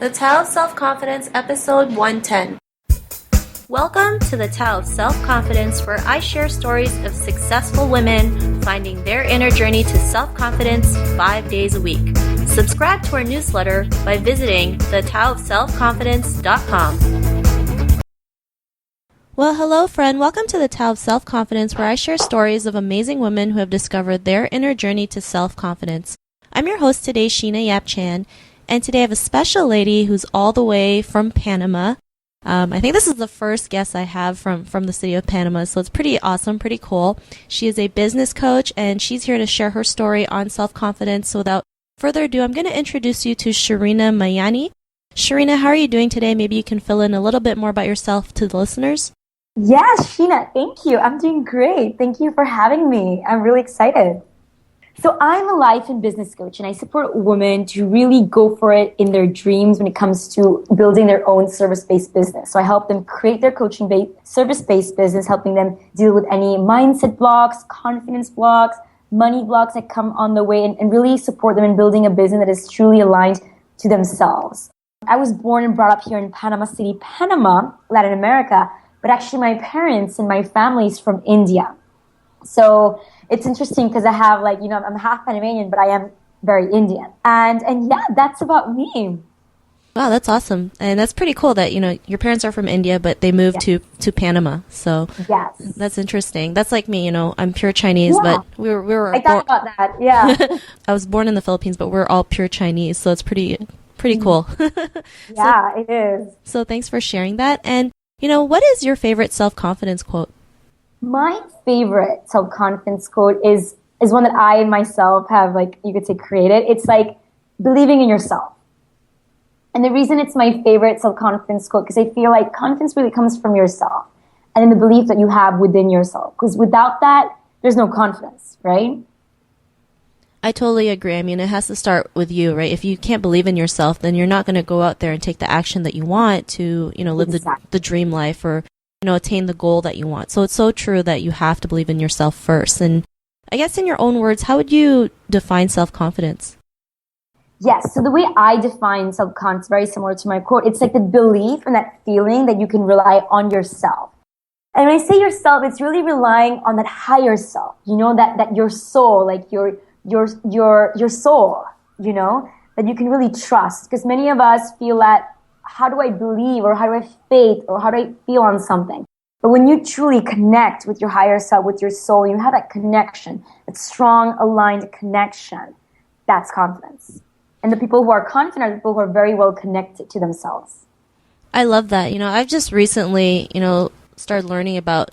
The Tao of Self-Confidence, Episode 110. Welcome to the Tao of Self-Confidence, where I share stories of successful women finding their inner journey to self-confidence 5 days a week. Subscribe to our newsletter by visiting thetaoofselfconfidence.com. Well, hello, friend. Welcome to the Tao of Self-Confidence, where I share stories of amazing women who have discovered their inner journey to self-confidence. I'm your host today, Sherina Mayani. And today I have a special lady who's all the way from Panama. I think this is the first guest I have from the city of Panama, so it's pretty awesome, pretty cool. She is a business coach, and she's here to share her story on self-confidence. So without further ado, I'm going to introduce you to Sherina Mayani. Sherina, how are you doing today? Maybe you can fill in a little bit more about yourself to the listeners. Yes, Sheena, thank you. I'm doing great. Thank you for having me. I'm really excited. So I'm a life and business coach, and I support women to really go for it in their dreams when it comes to building their own service-based business. So I help them create their coaching-based, service-based business, helping them deal with any mindset blocks, confidence blocks, money blocks that come on the way, and really support them in building a business that is truly aligned to themselves. I was born and brought up here in Panama City, Panama, Latin America, but actually my parents and my family is from India. So it's interesting because I have I'm half Panamanian, but I am very Indian. And yeah, that's about me. Wow, that's awesome. And that's pretty cool that, your parents are from India, but they moved to Panama. So yes, that's interesting. That's like me, I'm pure Chinese, but we were I thought about that. Yeah. I was born in the Philippines, but we're all pure Chinese. So it's pretty cool. Yeah, it is. So thanks for sharing that. And, what is your favorite self-confidence quote? My favorite self-confidence quote is one that I myself have, you could say, created. It's believing in yourself. And the reason it's my favorite self-confidence quote, because I feel like confidence really comes from yourself and in the belief that you have within yourself. Because without that, there's no confidence, right? I totally agree. I mean, it has to start with you, right? If you can't believe in yourself, then you're not going to go out there and take the action that you want to, live Exactly. the dream life or attain the goal that you want. So it's so true that you have to believe in yourself first. And I guess in your own words, how would you define self-confidence? Yes. So the way I define self-confidence, very similar to my quote, it's like the belief and that feeling that you can rely on yourself. And when I say yourself, it's really relying on that higher self, that your soul, like your soul, that you can really trust. Because many of us feel that, how do I believe, or how do I have faith, or how do I feel on something? But when you truly connect with your higher self, with your soul, you have that connection, that strong, aligned connection, that's confidence. And the people who are confident are the people who are very well connected to themselves. I love that. I've just recently, started learning about,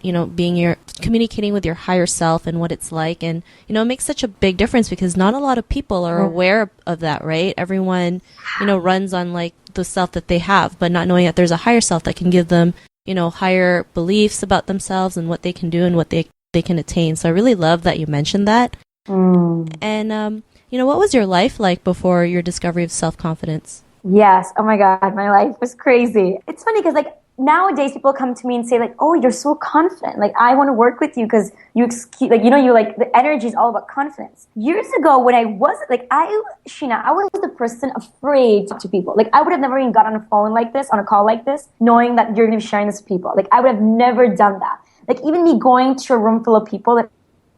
communicating with your higher self and what it's like. And, it makes such a big difference because not a lot of people are aware of that, right? Everyone, runs on the self that they have, but not knowing that there's a higher self that can give them, higher beliefs about themselves and what they can do and what they can attain. So I really love that you mentioned that. And, what was your life like before your discovery of self-confidence? Yes. Oh my God. My life was crazy. It's funny because nowadays people come to me and say oh, you're so confident. I want to work with you because the energy is all about confidence. Years ago when I was Sheena, I was the person afraid to talk to people. I would have never even got on a phone like this, on a call like this, knowing that you're going to be sharing this with people. I would have never done that. Even me going to a room full of people that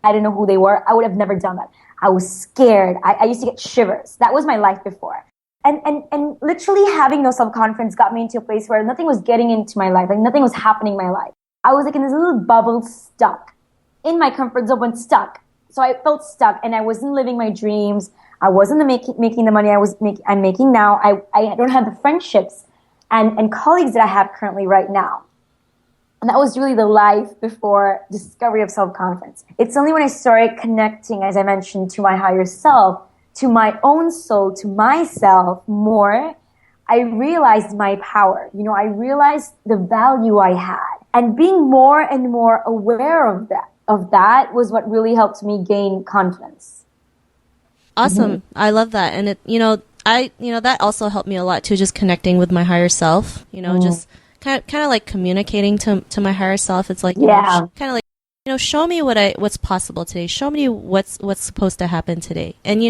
I didn't know who they were, I would have never done that. I was scared. I used to get shivers. That was my life before. And literally having no self-confidence got me into a place where nothing was getting into my life. Nothing was happening in my life. I was in this little bubble stuck. In my comfort zone, but stuck. So I felt stuck and I wasn't living my dreams. I wasn't making the money I'm making now. I don't have the friendships and colleagues that I have currently right now. And that was really the life before discovery of self-confidence. It's only when I started connecting, as I mentioned, to my higher self, to my own soul, to myself more, I realized my power. I realized the value I had. And being more and more aware of that was what really helped me gain confidence. Awesome. Mm-hmm. I love that. And that also helped me a lot too, just connecting with my higher self, just kind of like communicating to my higher self. It's show me what's possible today. Show me what's supposed to happen today. And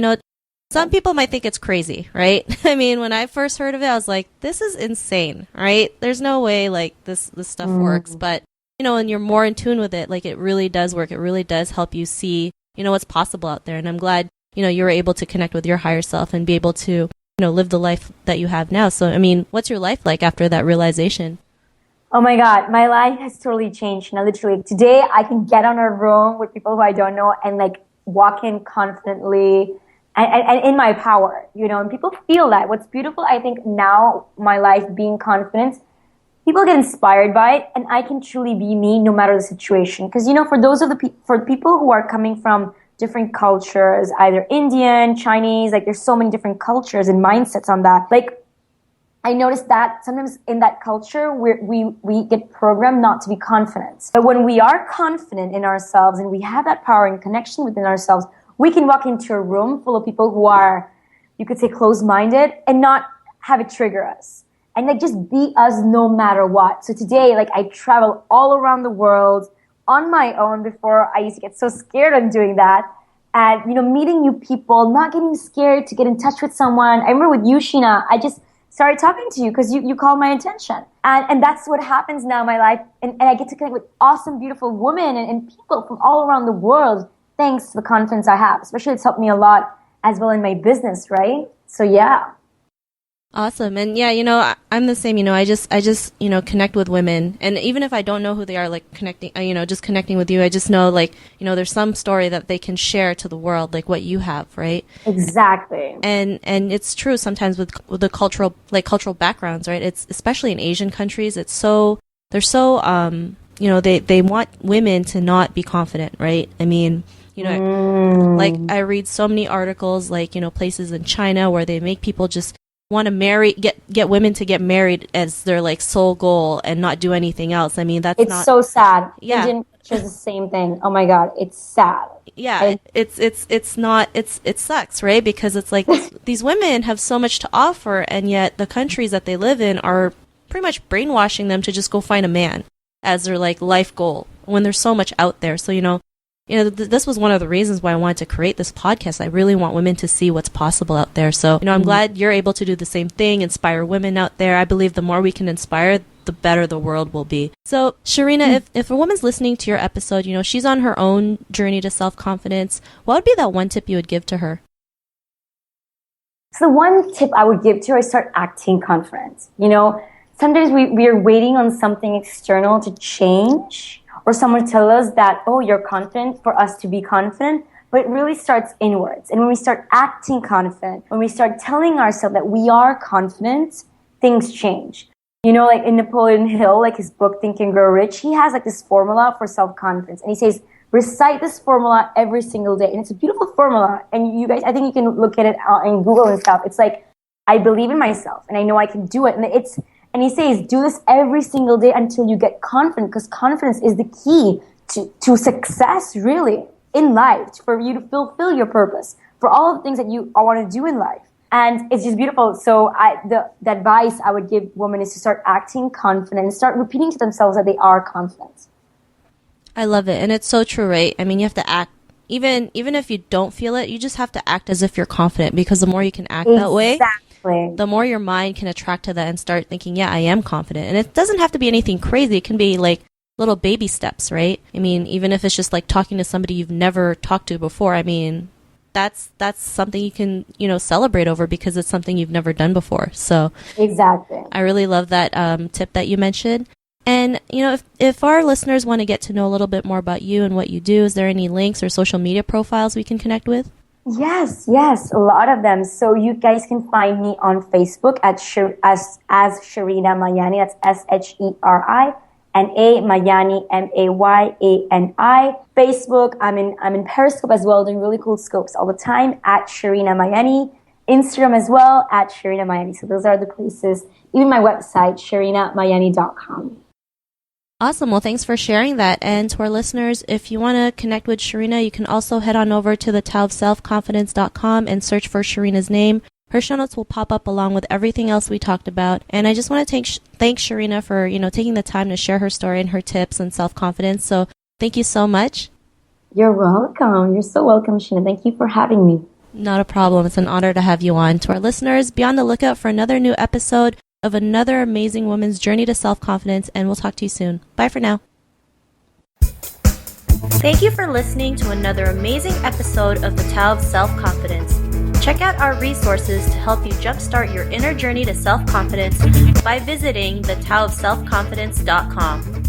some people might think it's crazy, right? I mean, when I first heard of it, I was like, this is insane, right? There's no way like this stuff works. But, when you're more in tune with it, like it really does work. It really does help you see, what's possible out there. And I'm glad, you were able to connect with your higher self and be able to, live the life that you have now. So, I mean, what's your life like after that realization? Oh my God, my life has totally changed. Now, literally, today I can get on a room with people who I don't know and like walk in confidently and in my power, and people feel that. What's beautiful, I think now, my life being confident, people get inspired by it, and I can truly be me no matter the situation. Because, for people who are coming from different cultures, either Indian, Chinese, like there's so many different cultures and mindsets on that. Like, I noticed that sometimes in that culture we get programmed not to be confident. But when we are confident in ourselves and we have that power and connection within ourselves, we can walk into a room full of people who are, you could say, closed-minded and not have it trigger us. And like just be us no matter what. So today, like I travel all around the world on my own. Before, I used to get so scared on doing that. And, meeting new people, not getting scared to get in touch with someone. I remember with you, Sheena, I just started talking to you because you called my attention. And that's what happens now in my life. And I get to connect with awesome, beautiful women and people from all around the world thanks to the confidence I have. Especially it's helped me a lot as well in my business, right? So yeah. Awesome. And yeah, I'm the same, I just, connect with women. And even if I don't know who they are, like connecting, just connecting with you, I just know like, there's some story that they can share to the world, like what you have, right? Exactly. And it's true sometimes with the cultural backgrounds, right? It's especially in Asian countries, they're so, they want women to not be confident, right? I mean, like I read so many articles, like, places in China where they make people just want to marry, get women to get married as their like sole goal and not do anything else. I mean, it's so sad. Yeah. Indian culture is the same thing. Oh my God, it's sad. Yeah, it sucks, right? Because it's like these women have so much to offer, and yet the countries that they live in are pretty much brainwashing them to just go find a man as their like life goal when there's so much out there. So this was one of the reasons why I wanted to create this podcast. I really want women to see what's possible out there. So, I'm glad you're able to do the same thing, inspire women out there. I believe the more we can inspire, the better the world will be. So, Sherina, if a woman's listening to your episode, she's on her own journey to self-confidence, what would be that one tip you would give to her? So the one tip I would give to her is start acting confident. Sometimes we are waiting on something external to change, or someone tell us that, oh, you're confident, for us to be confident, but it really starts inwards. And when we start acting confident, when we start telling ourselves that we are confident, things change. Like in Napoleon Hill, like his book, Think and Grow Rich, he has like this formula for self-confidence. And he says, recite this formula every single day. And it's a beautiful formula. And you guys, I think you can look at it on Google and stuff. It's like, I believe in myself and I know I can do it. And he says, do this every single day until you get confident, because confidence is the key to success, really, in life, for you to fulfill your purpose, for all of the things that you want to do in life. And it's just beautiful. So the advice I would give women is to start acting confident and start repeating to themselves that they are confident. I love it. And it's so true, right? I mean, you have to act. Even if you don't feel it, you just have to act as if you're confident, because the more you can act that way, the more your mind can attract to that and start thinking, yeah, I am confident. And it doesn't have to be anything crazy. It can be like little baby steps, right? I mean, even if it's just like talking to somebody you've never talked to before, I mean, that's something you can, celebrate over, because it's something you've never done before. So exactly. I really love that tip that you mentioned. And, if our listeners want to get to know a little bit more about you and what you do, is there any links or social media profiles we can connect with? Yes, a lot of them. So you guys can find me on Facebook as Sherina Mayani. That's Sherina Mayani, Mayani. Facebook, I'm in Periscope as well, doing really cool scopes all the time at Sherina Mayani. Instagram as well at Sherina Mayani. So those are the places. Even my website, SherinaMayani.com. Awesome. Well, thanks for sharing that. And to our listeners, if you want to connect with Sherina, you can also head on over to the selfconfidence.com and search for Sherina's name. Her show notes will pop up along with everything else we talked about. And I just want to thank Sherina for, taking the time to share her story and her tips on self-confidence. So thank you so much. You're welcome. You're so welcome, Sheena. Thank you for having me. Not a problem. It's an honor to have you on. To our listeners, be on the lookout for another new episode of another amazing woman's journey to self-confidence, and we'll talk to you soon. Bye for now. Thank you for listening to another amazing episode of the Tao of Self-Confidence. Check out our resources to help you jumpstart your inner journey to self-confidence by visiting thetaoofselfconfidence.com.